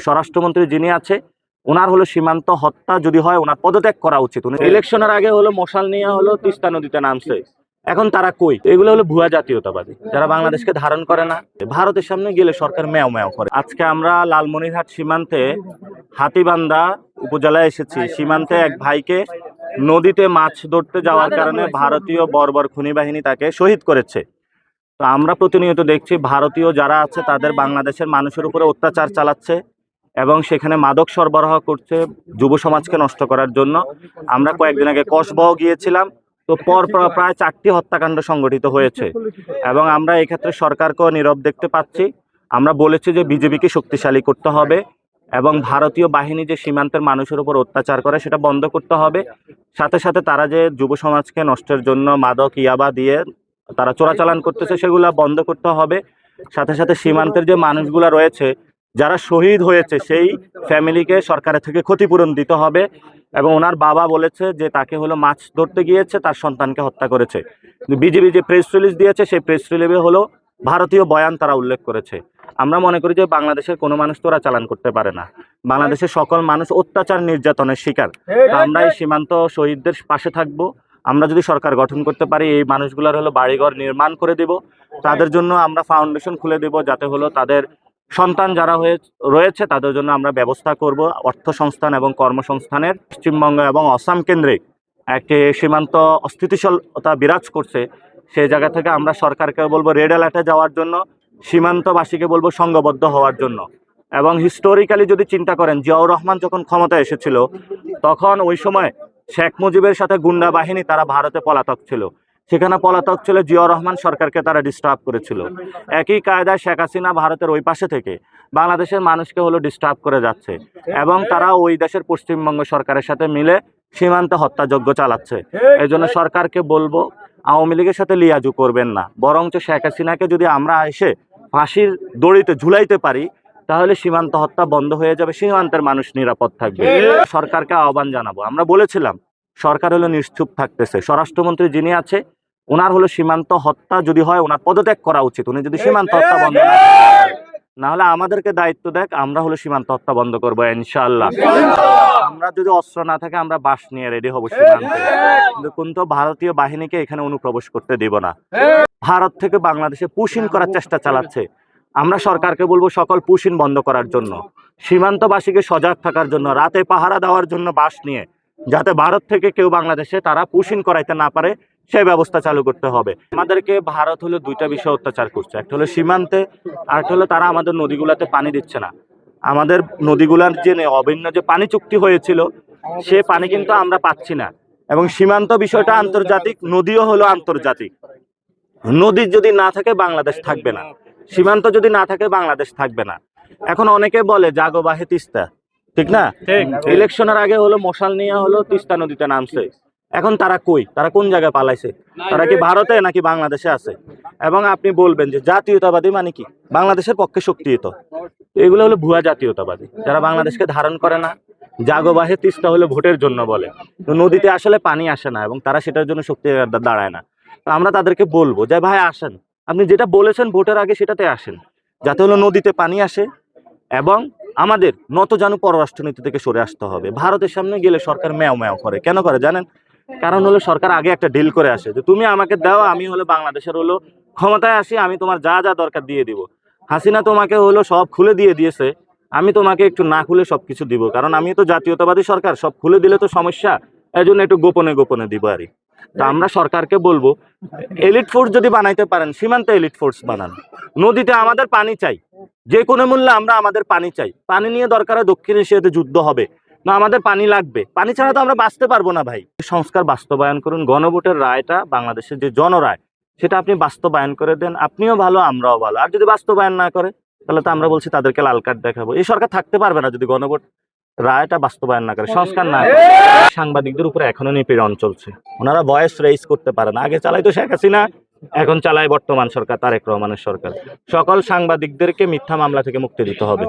স্বরাষ্ট্রমন্ত্রী যিনি আছে ওনার হলো সীমান্ত হত্যা যদি হয় ওনার পদত্যাগ করা উচিত। উনি ইলেকশনের আগে হলো মশাল নিয়ে হলো তিস্তা নদীতে নামছে, এখন তারা কই? এগুলো হলো ভুয়া জাতীয়তাবাদী যারা বাংলাদেশকে ধারণ করে না। ভারতের সামনে গেলে সরকার ম্যাও ম্যাও করে। আজকে আমরা লালমনিরহাট সীমান্তে হাতীবান্ধা উপজেলায় এসেছি। সীমান্তে এক ভাইকে নদীতে মাছ ধরতে যাওয়ার কারণে ভারতীয় বর্বর খুনি বাহিনী তাকে শহীদ করেছে। তো আমরা প্রতিনিয়ত দেখছি ভারতীয় যারা আছে তাদের বাংলাদেশের মানুষের উপরে অত্যাচার চালাচ্ছে এবং সেখানে মাদক সরবরাহ করছে যুব সমাজকে নষ্ট করার জন্য। আমরা কয়েকদিন আগে কসবাও গিয়েছিলাম, তো প্রায় 4টি হত্যাকাণ্ড সংঘটিত হয়েছে এবং আমরা এক্ষেত্রে সরকারকেও নীরব দেখতে পাচ্ছি। আমরা বলেছি যে বিজেপিকে শক্তিশালী করতে হবে এবং ভারতীয় বাহিনী যে সীমান্তের মানুষের উপর অত্যাচার করে সেটা বন্ধ করতে হবে। সাথে সাথে তারা যে যুব সমাজকে নষ্টের জন্য মাদক ইয়াবা দিয়ে তারা চোরাচালান করতেছে সেগুলা বন্ধ করতে হবে। সাথে সাথে সীমান্তের যে মানুষগুলা রয়েছে যারা শহীদ হয়েছে সেই ফ্যামিলিকে সরকারের থেকে ক্ষতিপূরণ দিতে হবে। এবং ওনার বাবা বলেছে যে তাকে হলো মাছ ধরতে গিয়েছে, তার সন্তানকে হত্যা করেছে। বিজেপি যে প্রেস রিলিজ দিয়েছে সেই প্রেস রিলিজে হলো ভারতীয় বয়ান তারা উল্লেখ করেছে। আমরা মনে করি যে বাংলাদেশের কোনো মানুষ চোরাচালান করতে পারে না, বাংলাদেশের সকল মানুষ অত্যাচার নির্যাতনের শিকার। আমরা এই সীমান্ত শহীদদের পাশে থাকবো। আমরা যদি সরকার গঠন করতে পারি এই মানুষগুলোর হলো বাড়িঘর নির্মাণ করে দেব, তাদের জন্য আমরা ফাউন্ডেশন খুলে দেব যাতে হলো তাদের সন্তান যারা রয়েছে তাদের জন্য আমরা ব্যবস্থা করব অর্থ সংস্থান এবং কর্মসংস্থানের। পশ্চিমবঙ্গ এবং আসাম কেন্দ্রে একটি সীমান্ত অস্থিতিশীলতা বিরাজ করছে, সেই জায়গা থেকে আমরা সরকারকে বলবো রেড অ্যালার্টে যাওয়ার জন্য, সীমান্তবাসীকে বলবো সংঘবদ্ধ হওয়ার জন্য। এবং হিস্টোরিক্যালি যদি চিন্তা করেন জিয়াউর রহমান যখন ক্ষমতায় এসেছিল তখন ওই সময় শেখ মুজিবের সাথে গুন্ডা বাহিনী তারা ভারতে পলাতক ছিল, সেখানে পলাতক ছিল জিয়াউর রহমান সরকারকে তারা ডিস্টার্ব করেছিল। একই কায়দায় শেখ হাসিনা ভারতের ওই পাশে থেকে বাংলাদেশের মানুষকে হলো ডিস্টার্ব করে যাচ্ছে এবং তারা ওই দেশের পশ্চিমবঙ্গ সরকারের সাথে মিলে সীমান্তে হত্যাযজ্ঞ চালাচ্ছে। এই জন্য সরকারকে বলবো আওয়ামী লীগের সাথে লিয়াজু করবেন না, বরঞ্চ শেখ হাসিনাকে যদি আমরা এসে ফাঁসির দড়িতে ঝুলাইতে পারি তাহলে সীমান্ত হত্যা বন্ধ হয়ে যাবে, সীমান্তের মানুষ নিরাপদ থাকবে। সরকারকে আহ্বান জানাবো, আমরা বলেছিলাম সরকার হলো নিশ্চুপ থাকতেছে। স্বরাষ্ট্রমন্ত্রী যিনি আছে ওনার হলো সীমান্ত হত্যা যদি হয় ওনার পদত্যাগ করা উচিত। উনি যদি সীমান্ত হত্যা বন্ধ না হলে আমাদেরকে দায়িত্ব দেখ, আমরা হলো সীমান্ত হত্যা বন্ধ করবো ইনশাআল্লাহ। আমরা যদি অস্ত্র না থাকে আমরা বাস নিয়ে রেডি হবো সীমান্তে, কিন্তু ভারতীয় বাহিনীকে এখানে অনুপ্রবেশ করতে দিব না। ভারত থেকে বাংলাদেশে পুশিং করার চেষ্টা চালাচ্ছে, আমরা সরকারকে বলবো সকল পুশিং বন্ধ করার জন্য, সীমান্তবাসীকে সজাগ থাকার জন্য, রাতে পাহারা দেওয়ার জন্য বাস নিয়ে, যাতে ভারত থেকে কেউ বাংলাদেশে তারা পুশিং করাইতে না পারে সেই ব্যবস্থা চালু করতে হবে। আমাদেরকে ভারত হলো দুইটা বিষয় অত্যাচার করছে, একটা হলো সীমান্তে আর একটা হলো তারা আমাদের নদীগুলাতে পানি দিচ্ছে না। আমাদের নদীগুলার যে অভিন্ন যে পানি চুক্তি হয়েছিল সে পানি কিন্তু আমরা পাচ্ছি না। এবং সীমান্ত বিষয়টা আন্তর্জাতিক, নদীও হলো আন্তর্জাতিক। নদী যদি না থাকে বাংলাদেশ থাকবে না, সীমান্ত যদি না থাকে বাংলাদেশ থাকবে না। এখন অনেকে বলে জাগো বাহে তিস্তা, ঠিক না? ইলেকশনের আগে হলো মশাল নিয়ে হলো তিস্তা নদীতে নামছে, এখন তারা কই? তারা কোন জায়গায় পালাইছে? তারা কি ভারতে নাকি বাংলাদেশে আছে? এবং আপনি বলবেন যে জাতীয়তাবাদী মানে কি? বাংলাদেশের পক্ষে শক্তিয়ত। এগুলো হলো ভুয়া জাতীয়তাবাদী যারা বাংলাদেশকে ধারণ করে না। জাগো বাহে তিস্তা হলো ভোটের জন্য বলে, তো নদীতে আসলে পানি আসে না এবং তারা সেটার জন্য শক্তি দাঁড়ায় না। তো আমরা তাদেরকে বলবো যে ভাই আসেন, আপনি যেটা বলেছেন ভোটের আগে সেটাতে আসেন, যাতে হলো নদীতে পানি আসে। এবং আমাদের নতজানু পররাষ্ট্রনীতি থেকে সরে আসতে হবে। ভারতের সামনে গেলে সরকার ম্যাও ম্যাও করে। কেন করে জানেন? কারণ হলো সরকার আগে একটা ডিল করে আসে যে তুমি আমাকে দাও, আমি হলো বাংলাদেশের হলো ক্ষমতায় আসি, আমি তোমার যা যা দরকার দিয়ে দিব। হাসিনা তোমাকে হলো সব খুলে দিয়েছে, আমি তোমাকে একটু না খুলে সবকিছু দিব, কারণ আমি তো জাতীয়তাবাদী সরকার, সব খুলে দিলে তো সমস্যা, এই জন্য একটু গোপনে গোপনে দিব আর কি। তা আমরা সরকারকে বলবো এলিট ফোর্স যদি বানাইতে পারেন সীমান্তে এলিট ফোর্স বানান। নদীতে আমাদের পানি চাই, যে কোনো মূল্যে আমরা আমাদের পানি চাই। পানি নিয়ে দরকারে দক্ষিণ এশিয়াতে যুদ্ধ হবে না, আমাদের পানি লাগবে, পানি ছাড়া তো আমরা বাঁচতে পারবো না ভাই। সংস্কার বাস্তবায়ন করুন, গণভোটের রায়টা বাংলাদেশের যে জনরায় সেটা আপনি বাস্তবায়ন করে দেন, আপনিও ভালো আমরাও ভালো। আর যদি বাস্তবায়ন না করে তাহলে তো আমরা বলছি তাদেরকে লাল কার্ড দেখাবো। এই সরকার থাকতে পারবে না যদি গণভোট রায়টা বাস্তবায়ন না করে, সংস্কার না করে। সাংবাদিকদের উপরে এখনো নিপীড়ন চলছে, ওনারা ভয়েস রেইজ করতে পারে না। আগে চালাইতো শেখ হাসিনা, এখন চালায় বর্তমান সরকার তারেক রহমানের সরকার। সকল সাংবাদিকদেরকে মিথ্যা মামলা থেকে মুক্তি দিতে হবে।